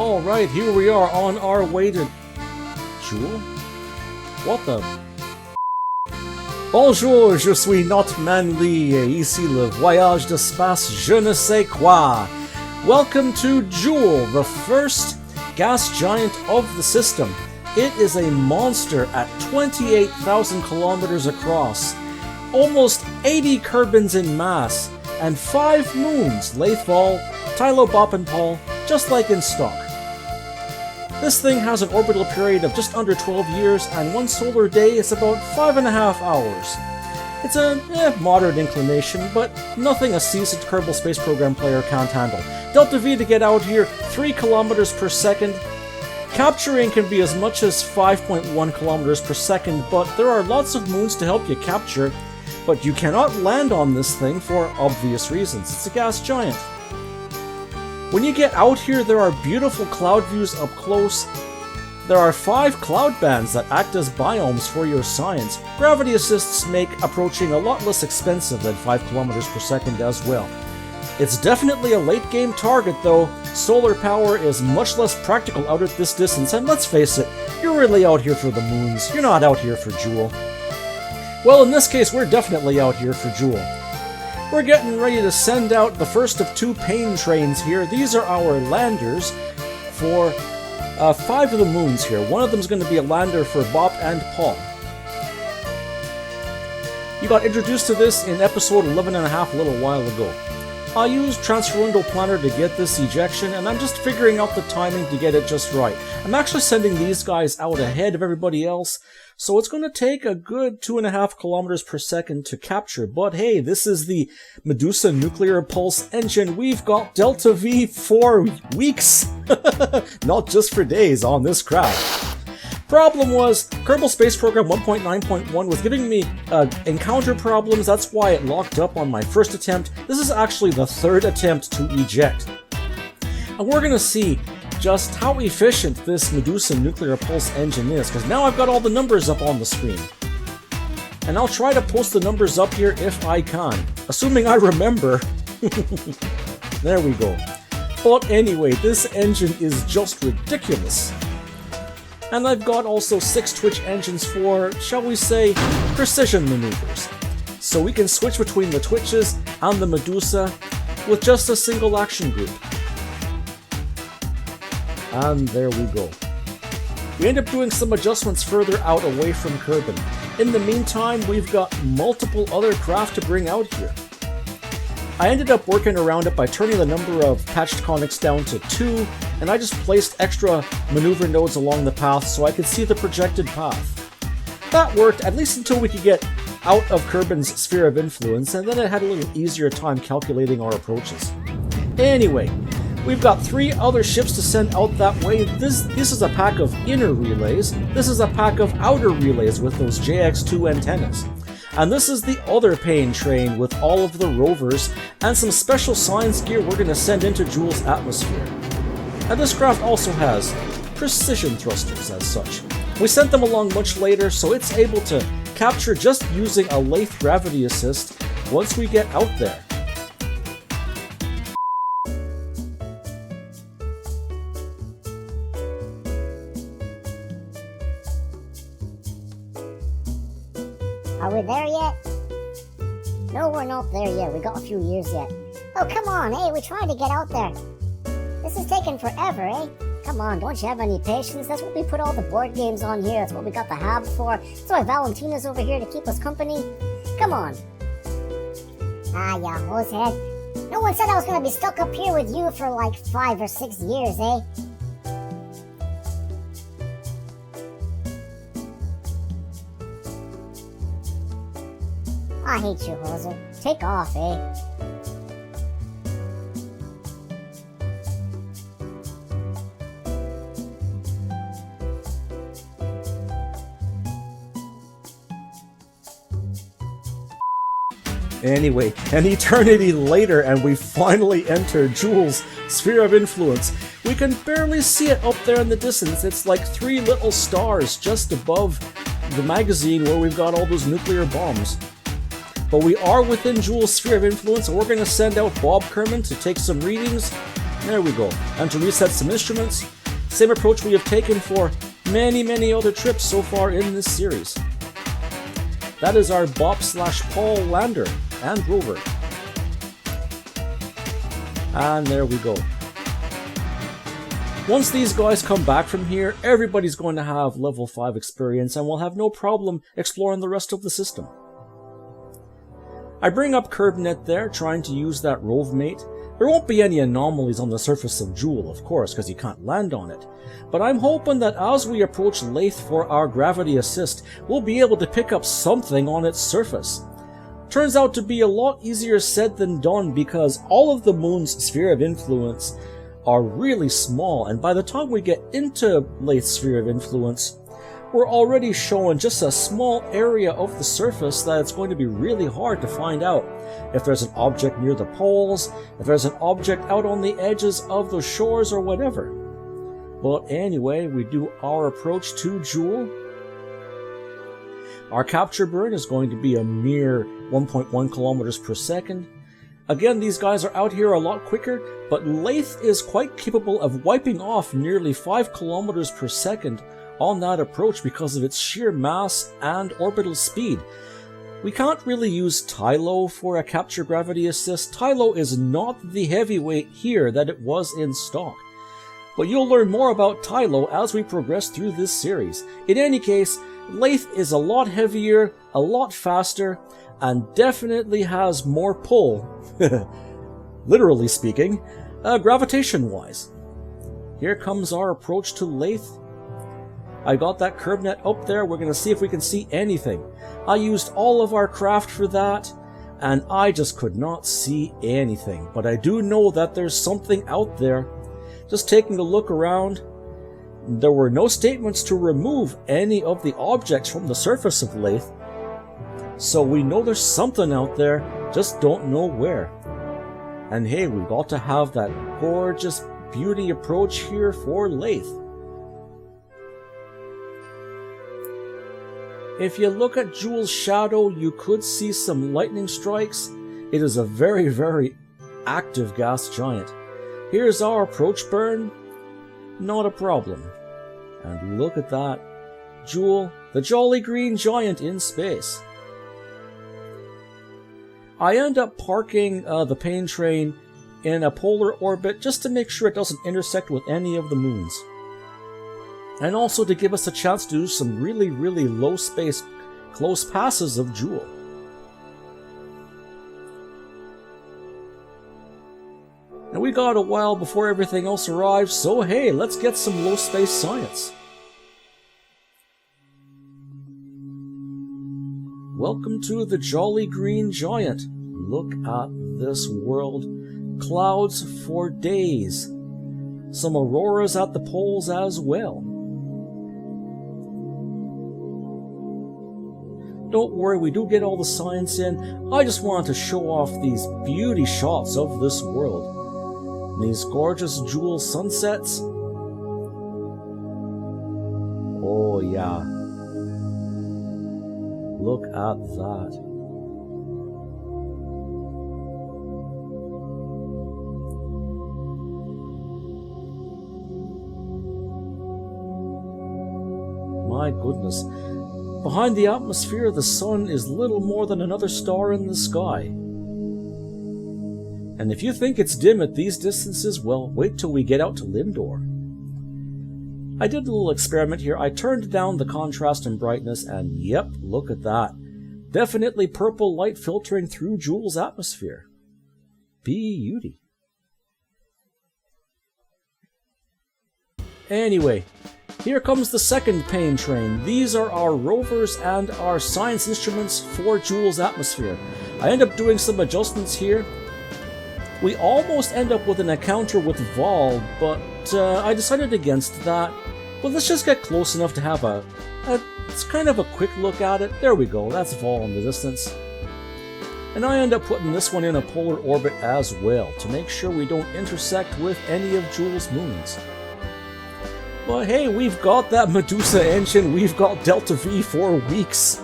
Alright, here we are on our way to... Jool? What the... Bonjour, je suis not manly, ici le voyage d'espace, je ne sais quoi. Welcome to Jool, the first gas giant of the system. It is a monster at 28,000 kilometers across, almost 80 Kerbins in mass, and 5 moons, Lathval, Tylo Bop-and-Paul, just like in stock. This thing has an orbital period of just under 12 years, and one solar day is about 5.5 hours. It's a moderate inclination, but nothing a seasoned Kerbal Space Program player can't handle. Delta V to get out here, 3 kilometers per second. Capturing can be as much as 5.1 kilometers per second, but there are lots of moons to help you capture. But you cannot land on this thing for obvious reasons. It's a gas giant. When you get out here, there are beautiful cloud views up close. There are 5 cloud bands that act as biomes for your science. Gravity assists make approaching a lot less expensive than 5 kilometers per second as well. It's definitely a late game target though. Solar power is much less practical out at this distance, and let's face it, you're really out here for the moons. You're not out here for Jool. Well, in this case, we're definitely out here for Jool. We're getting ready to send out the first of 2 pain trains here. These are our landers for 5 of the moons here. One of them is going to be a lander for Bop and Paul. You got introduced to this in episode 11.5 a little while ago. I used Transfer Window Planner to get this ejection, and I'm just figuring out the timing to get it just right. I'm actually sending these guys out ahead of everybody else, so it's going to take a good 2.5 kilometers per second to capture. But hey, this is the Medusa nuclear pulse engine. We've got Delta V for weeks, not just for days on this craft. Problem was, Kerbal Space Program 1.9.1 was giving me encounter problems. That's why it locked up on my first attempt. This is actually the 3rd attempt to eject. And we're going to see just how efficient this Medusa nuclear pulse engine is, because now I've got all the numbers up on the screen. And I'll try to post the numbers up here if I can, assuming I remember. There we go. But anyway, this engine is just ridiculous. And I've got also 6 twitch engines for, shall we say, precision maneuvers. So we can switch between the twitches and the Medusa with just a single action group. And there we go. We end up doing some adjustments further out away from Kerbin. In the meantime, we've got multiple other craft to bring out here. I ended up working around it by turning the number of patched conics down to 2, and I just placed extra maneuver nodes along the path so I could see the projected path. That worked, at least until we could get out of Kerbin's sphere of influence, and then it had a little easier time calculating our approaches. Anyway, we've got 3 other ships to send out that way. This is a pack of inner relays. This is a pack of outer relays with those JX2 antennas. And this is the other pain train with all of the rovers and some special science gear we're going to send into Jool's atmosphere. And this craft also has precision thrusters as such. We sent them along much later, so it's able to capture just using a lathe gravity assist once we get out there. Are we there yet? No, we're not there yet. We got a few years yet. Oh, come on, hey, we're trying to get out there. This is taking forever, eh? Come on, don't you have any patience? That's what we put all the board games on here. That's what we got the hab for. That's why Valentina's over here to keep us company. Come on. Ah, ya hosehead. No one said I was going to be stuck up here with you for like 5 or 6 years, eh? I hate you, hoser. Take off, eh? Anyway, an eternity later, and we finally enter Jool's sphere of influence. We can barely see it up there in the distance. It's like 3 little stars just above the magazine where we've got all those nuclear bombs. But we are within Jool's sphere of influence, and we're going to send out Bob Kerman to take some readings There we go. And to reset some instruments, same approach we have taken for many other trips so far in this series. That is our Bop/Paul lander and rover. And there we go. Once these guys come back from here, everybody's going to have level 5 experience and we'll have no problem exploring the rest of the system. I bring up KerbNet there, trying to use that rove mate. There won't be any anomalies on the surface of Jool, of course, because you can't land on it. But I'm hoping that as we approach Lathe for our gravity assist, we'll be able to pick up something on its surface. Turns out to be a lot easier said than done because all of the moon's sphere of influence are really small, and by the time we get into Lathe's sphere of influence, we're already showing just a small area of the surface that it's going to be really hard to find out if there's an object near the poles, if there's an object out on the edges of the shores or whatever. But anyway, we do our approach to Jool. Our capture burn is going to be a mere 1.1 kilometers per second. Again, these guys are out here a lot quicker, but Lathe is quite capable of wiping off nearly 5 kilometers per second on that approach because of its sheer mass and orbital speed. We can't really use Tylo for a capture gravity assist. Tylo is not the heavyweight here that it was in stock. But you'll learn more about Tylo as we progress through this series. In any case, Lathe is a lot heavier, a lot faster, and definitely has more pull, literally speaking, gravitation-wise. Here comes our approach to Lathe. I got that KerbNet up there. We're going to see if we can see anything. I used all of our craft for that, and I just could not see anything. But I do know that there's something out there. Just taking a look around, there were no statements to remove any of the objects from the surface of Lathe. So we know there's something out there, just don't know where. And hey, we've got to have that gorgeous beauty approach here for Lathe. If you look at Jool's shadow, you could see some lightning strikes. It is a very active gas giant. Here's our approach burn. Not a problem. And look at that. Jool, the jolly green giant in space. I end up parking the Pain Train in a polar orbit just to make sure it doesn't intersect with any of the moons. And also to give us a chance to do some really low space close passes of Jool. Now we got a while before everything else arrives, so hey, let's get some low space science. Welcome to the Jolly Green Giant. Look at this world. Clouds for days. Some auroras at the poles as well. Don't worry, we do get all the science in. I just wanted to show off these beauty shots of this world. These gorgeous Jool sunsets. Oh yeah. Look at that. My goodness. Behind the atmosphere, the sun is little more than another star in the sky. And if you think it's dim at these distances, well, wait till we get out to Lindor. I did a little experiment here. I turned down the contrast and brightness, and yep, look at that. Definitely purple light filtering through Jool's atmosphere. Beauty. Anyway, here comes the second Pain Train. These are our rovers and our science instruments for Jool's atmosphere. I end up doing some adjustments here. We almost end up with an encounter with Vol, but I decided against that. Well, let's just get close enough to have it's kind of a quick look at it. There we go, that's Vol in the distance. And I end up putting this one in a polar orbit as well, to make sure we don't intersect with any of Jool's moons. But hey, we've got that Medusa engine, we've got Delta V for weeks.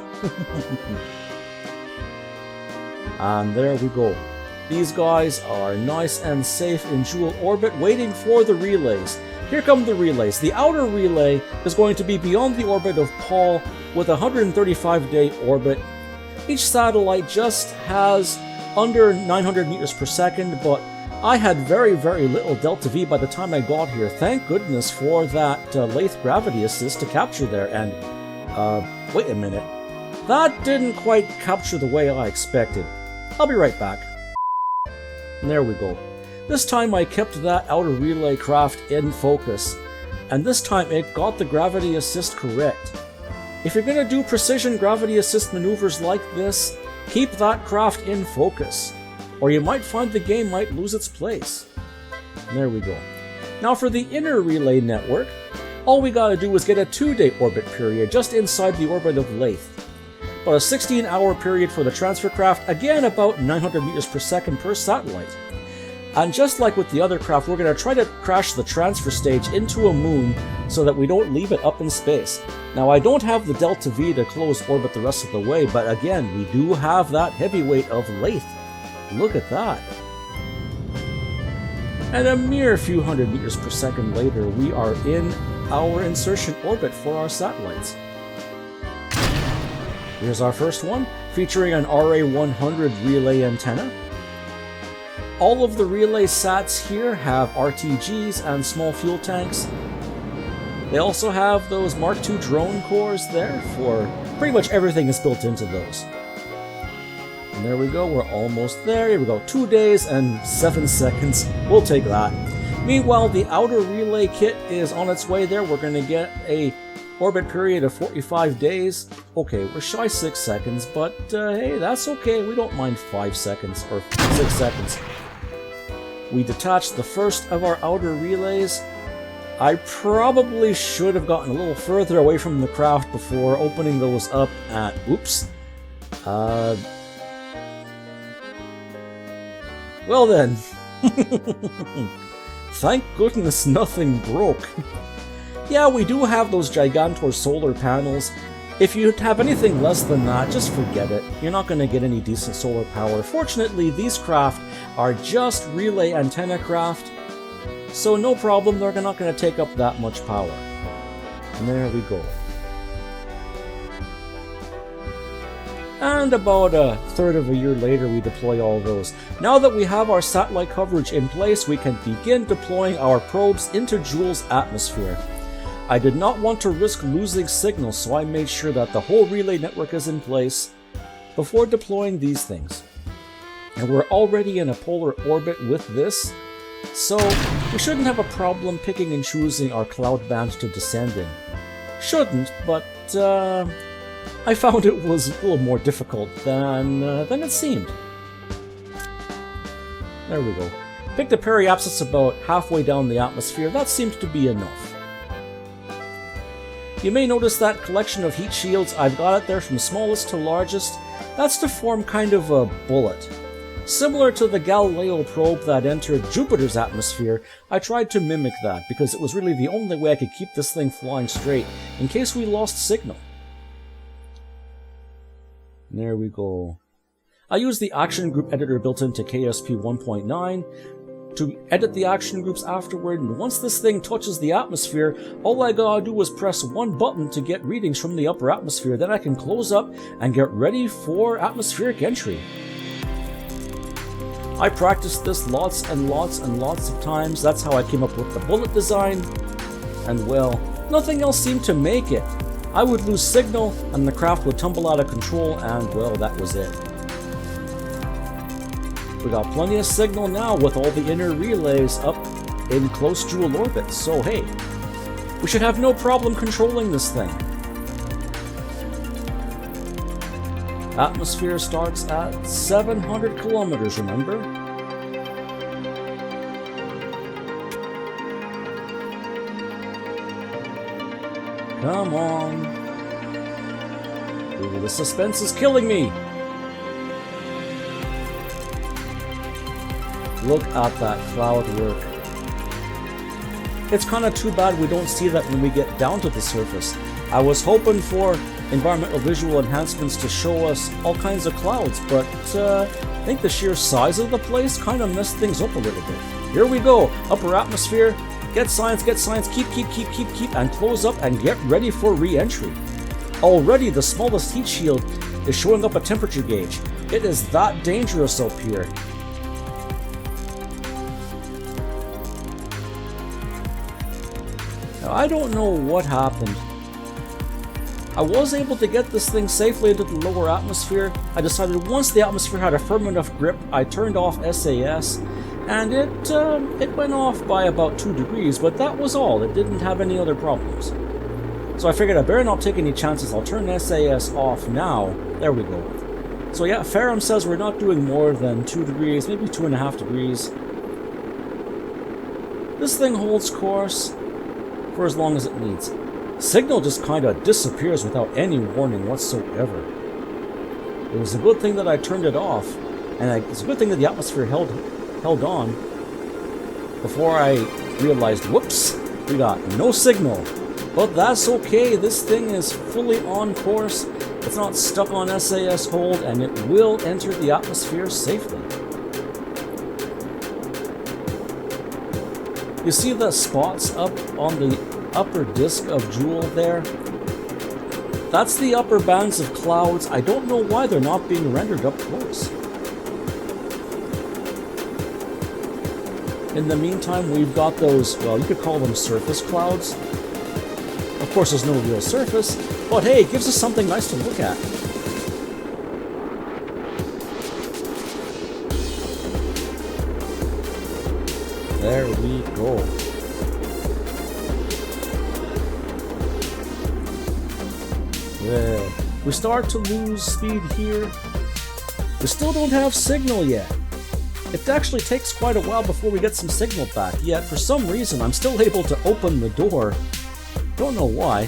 And there we go. These guys are nice and safe in Jool orbit, waiting for the relays. Here come the relays. The outer relay is going to be beyond the orbit of Paul with a 135-day orbit. Each satellite just has under 900 meters per second, but I had very, very little delta V by the time I got here. Thank goodness for that lathe gravity assist to capture there. And, wait a minute. That didn't quite capture the way I expected. I'll be right back. And there we go. This time I kept that outer relay craft in focus, and this time it got the gravity assist correct. If you're going to do precision gravity assist maneuvers like this, keep that craft in focus, or you might find the game might lose its place. And there we go. Now for the inner relay network, all we gotta do is get a 2-day orbit period just inside the orbit of Lathe. About a 16-hour period for the transfer craft, again about 900 meters per second per satellite. And just like with the other craft, we're going to try to crash the transfer stage into a moon so that we don't leave it up in space. Now I don't have the Delta V to close orbit the rest of the way, but again, we do have that heavyweight of Lathe. Look at that. And a mere few hundred meters per second later, we are in our insertion orbit for our satellites. Here's our first one, featuring an RA-100 relay antenna. All of the relay sats here have RTGs and small fuel tanks. They also have those Mark II drone cores there for pretty much everything is built into those. And there we go, we're almost there. Here we go, 2 days and 7 seconds. We'll take that. Meanwhile, the outer relay kit is on its way there. We're going to get a orbit period of 45 days. Okay, we're shy 6 seconds, but hey, that's okay. We don't mind 5 seconds or 6 seconds. We detached the first of our outer relays. I probably should have gotten a little further away from the craft before opening those up at... Oops. Well then. Thank goodness nothing broke. Yeah, we do have those Gigantor solar panels. If you have anything less than that, just forget it. You're not going to get any decent solar power. Fortunately, these craft are just relay antenna craft, so no problem, they're not going to take up that much power. And there we go. And about a third of a year later, we deploy all those. Now that we have our satellite coverage in place, we can begin deploying our probes into Jool's atmosphere. I did not want to risk losing signal, so I made sure that the whole relay network is in place before deploying these things. And we're already in a polar orbit with this, so we shouldn't have a problem picking and choosing our cloud band to descend in. Shouldn't, but I found it was a little more difficult than it seemed. There we go. Picked a periapsis about halfway down the atmosphere. That seems to be enough. You may notice that collection of heat shields. I've got it there from smallest to largest. That's to form kind of a bullet. Similar to the Galileo probe that entered Jupiter's atmosphere, I tried to mimic that because it was really the only way I could keep this thing flying straight in case we lost signal. There we go. I used the action group editor built into KSP 1.9 to edit the action groups afterward, and once this thing touches the atmosphere, all I gotta do is press one button to get readings from the upper atmosphere. Then I can close up and get ready for atmospheric entry. I practiced this lots and lots and lots of times. That's how I came up with the bullet design, and well, nothing else seemed to make it. I would lose signal and the craft would tumble out of control, and well, that was it. We got plenty of signal now with all the inner relays up in close Jool orbit, so hey, we should have no problem controlling this thing. Atmosphere starts at 700 kilometers, remember? Come on. Ooh, the suspense is killing me. Look at that cloud work. It's kind of too bad we don't see that when we get down to the surface. I was hoping for environmental visual enhancements to show us all kinds of clouds, but I think the sheer size of the place kind of messed things up a little bit. Here we go, upper atmosphere, get science, keep, and close up and get ready for re-entry. Already the smallest heat shield is showing up a temperature gauge. It is that dangerous up here. Now, I don't know what happened. I was able to get this thing safely into the lower atmosphere. I decided once the atmosphere had a firm enough grip, I turned off SAS, and it went off by about 2 degrees, but that was all. It didn't have any other problems. So I figured I better not take any chances. I'll turn SAS off now. There we go. So yeah, Ferrum says we're not doing more than 2 degrees, maybe 2.5 degrees. This thing holds course for as long as it needs. Signal just kind of disappears without any warning whatsoever. It was a good thing that I turned it off, and it's a good thing that the atmosphere held on before I realized, whoops, we got no signal. But that's okay, this thing is fully on course, it's not stuck on SAS hold, and it will enter the atmosphere safely. You see the spots up on the upper disk of Jool there? That's the upper bands of clouds. I don't know why they're not being rendered up close. In the meantime, we've got those, well, you could call them surface clouds. Of course, there's no real surface, but hey, it gives us something nice to look at. There we go. There. We start to lose speed here. We still don't have signal yet. It actually takes quite a while before we get some signal back, yet for some reason I'm still able to open the door. Don't know why.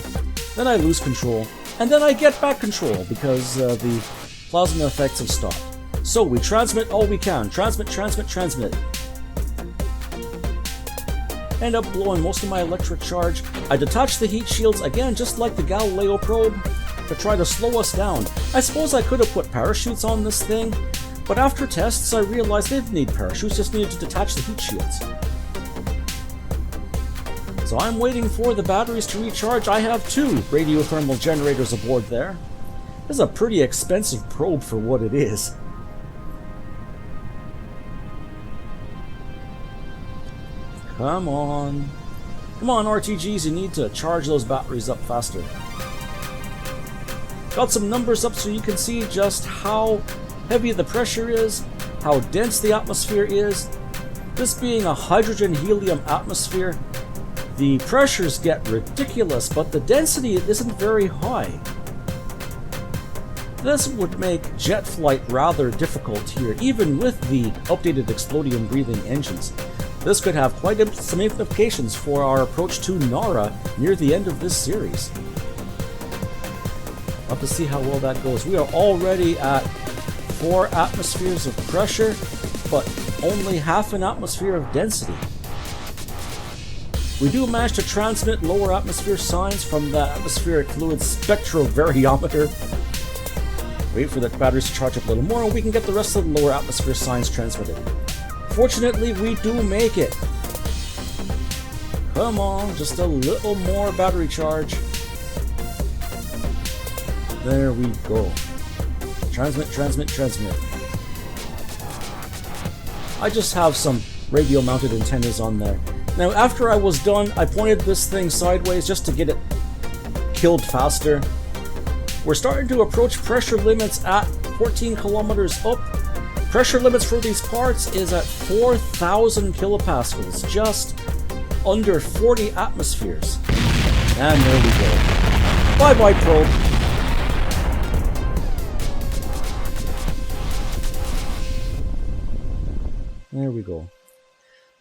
Then I lose control, and then I get back control because the plasma effects have stopped. So we transmit all we can. Transmit. End up blowing most of my electric charge. I detach the heat shields, again just like the Galileo probe, to try to slow us down. I suppose I could have put parachutes on this thing, but after tests I realized they didn't need parachutes, just needed to detach the heat shields. So I'm waiting for the batteries to recharge. I have 2 radiothermal generators aboard there. This is a pretty expensive probe for what it is. Come on. Come on, RTGs, you need to charge those batteries up faster. Got some numbers up so you can see just how heavy the pressure is, how dense the atmosphere is. This being a hydrogen-helium atmosphere, the pressures get ridiculous, but the density isn't very high. This would make jet flight rather difficult here, even with the updated explodium breathing engines. This could have quite some implications for our approach to Nara near the end of this series. We'll have to see how well that goes. We are already at 4 atmospheres of pressure, but only half an atmosphere of density. We do manage to transmit lower atmosphere signs from the atmospheric fluid spectrovariometer. Wait for the batteries to charge up a little more and we can get the rest of the lower atmosphere signs transmitted. Fortunately, we do make it. Come on, just a little more battery charge. There we go. Transmit. I just have some radio-mounted antennas on there. Now, after I was done, I pointed this thing sideways just to get it killed faster. We're starting to approach pressure limits at 14 kilometers up. Pressure limits for these parts is at 4,000 kilopascals, just under 40 atmospheres. And there we go. Bye-bye, probe. There we go.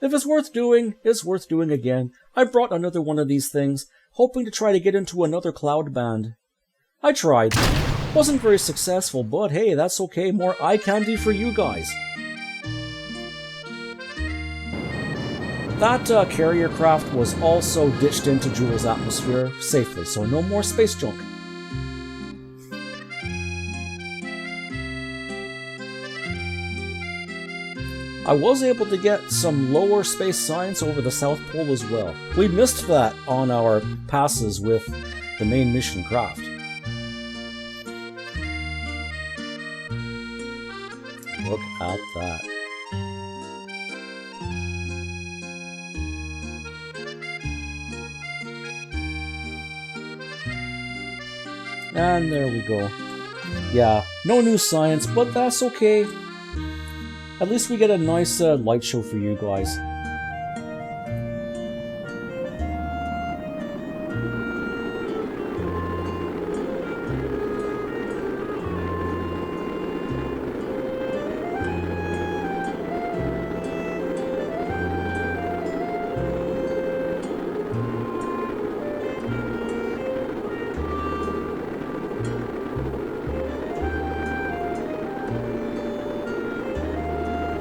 If it's worth doing, it's worth doing again. I brought another one of these things, hoping to try to get into another cloud band. I tried. Wasn't very successful, but hey, that's okay. More eye candy for you guys. That carrier craft was also ditched into Jool's atmosphere safely, so no more space junk. I was able to get some lower space science over the South Pole as well. We missed that on our passes with the main mission craft. Look at that. And there we go. Yeah, no new science, but that's okay. At least we get a nice light show for you guys.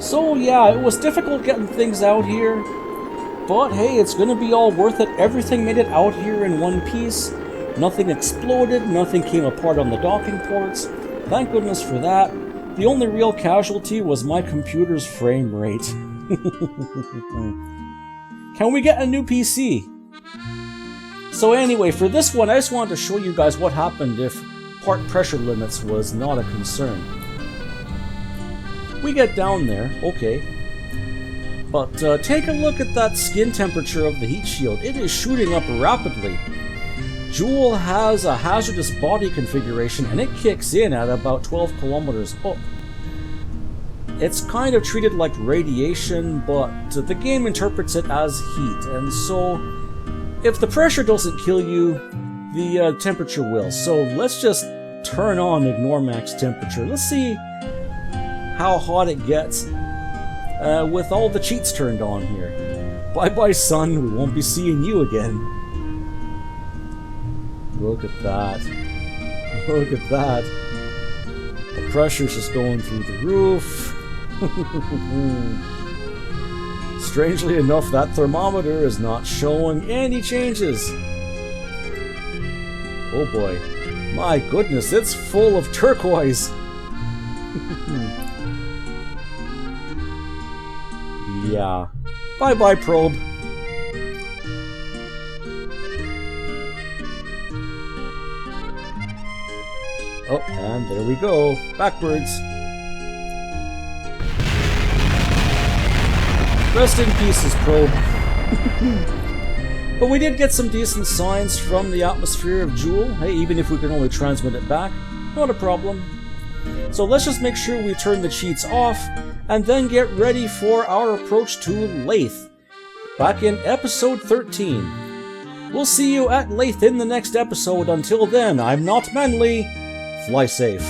So yeah, it was difficult getting things out here, but hey, it's gonna be all worth it. Everything made it out here in one piece. Nothing exploded, nothing came apart on the docking ports. Thank goodness for that. The only real casualty was my computer's frame rate. Can we get a new PC? So anyway, for this one, I just wanted to show you guys what happened if part pressure limits was not a concern. We get down there, okay, but take a look at that skin temperature of the heat shield. It is shooting up rapidly. Jool has a hazardous body configuration and it kicks in at about 12 kilometers up. It's kind of treated like radiation, but the game interprets it as heat, and so if the pressure doesn't kill you, the temperature will. So let's just turn on ignore max temperature. Let's see how hot it gets with all the cheats turned on here. Bye bye sun, we won't be seeing you again. Look at that. Look at that. The pressure's just going through the roof. Strangely enough, that thermometer is not showing any changes. Oh boy. My goodness, it's full of turquoise. Yeah. Bye-bye, probe. Oh, and there we go. Backwards. Rest in pieces, probe. But we did get some decent signs from the atmosphere of Jool. Hey, even if we can only transmit it back, not a problem. So let's just make sure we turn the cheats off, and then get ready for our approach to Laythe, back in episode 13. We'll see you at Laythe in the next episode. Until then, I'm not Manly. Fly safe.